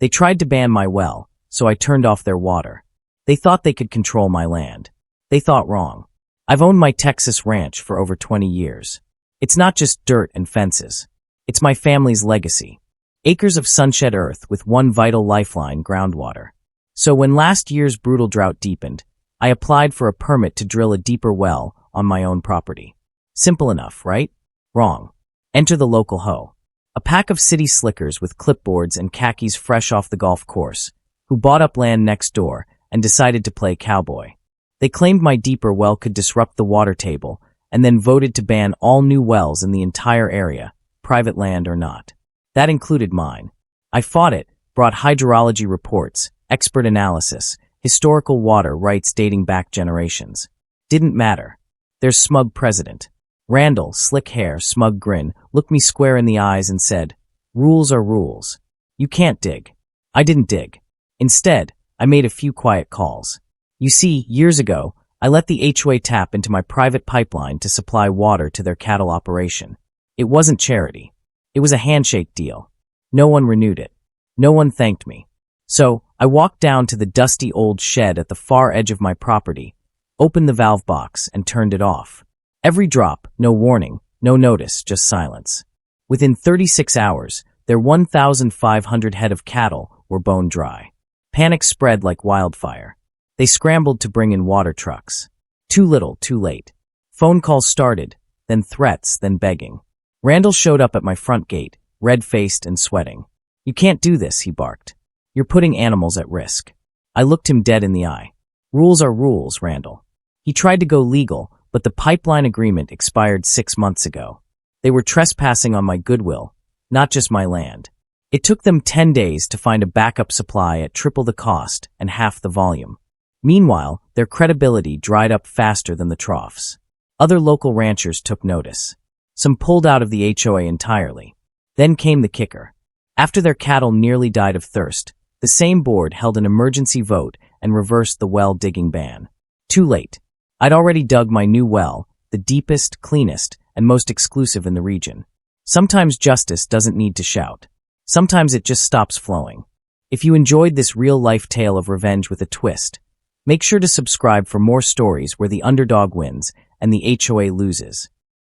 They tried to ban my well, so I turned off their water. They thought they could control my land. They thought wrong. I've owned my Texas ranch for over 20 years. It's not just dirt and fences. It's my family's legacy. Acres of sunshed earth with one vital lifeline, groundwater. So when last year's brutal drought deepened, I applied for a permit to drill a deeper well on my own property. Simple enough, right? Wrong. Enter the local HOA. A pack of city slickers with clipboards and khakis fresh off the golf course, who bought up land next door and decided to play cowboy. They claimed my deeper well could disrupt the water table and then voted to ban all new wells in the entire area, private land or not. That included mine. I fought it, brought hydrology reports, expert analysis, historical water rights dating back generations. Didn't matter. There's smug president. Randall, slick hair, smug grin, looked me square in the eyes and said, "Rules are rules. You can't dig." I didn't dig. Instead, I made a few quiet calls. You see, years ago, I let the HOA tap into my private pipeline to supply water to their cattle operation. It wasn't charity. It was a handshake deal. No one renewed it. No one thanked me. So, I walked down to the dusty old shed at the far edge of my property, opened the valve box, and turned it off. Every drop, no warning, no notice, just silence. Within 36 hours, their 1,500 head of cattle were bone dry. Panic spread like wildfire. They scrambled to bring in water trucks. Too little, too late. Phone calls started, then threats, then begging. Randall showed up at my front gate, red-faced and sweating. "You can't do this," he barked. "You're putting animals at risk." I looked him dead in the eye. "Rules are rules, Randall." He tried to go legal, but the pipeline agreement expired 6 months ago. They were trespassing on my goodwill, not just my land. It took them 10 days to find a backup supply at triple the cost and half the volume. Meanwhile, their credibility dried up faster than the troughs. Other local ranchers took notice. Some pulled out of the HOA entirely. Then came the kicker. After their cattle nearly died of thirst, the same board held an emergency vote and reversed the well digging ban. Too late. I'd already dug my new well, the deepest, cleanest, and most exclusive in the region. Sometimes justice doesn't need to shout. Sometimes it just stops flowing. If you enjoyed this real-life tale of revenge with a twist, make sure to subscribe for more stories where the underdog wins and the HOA loses.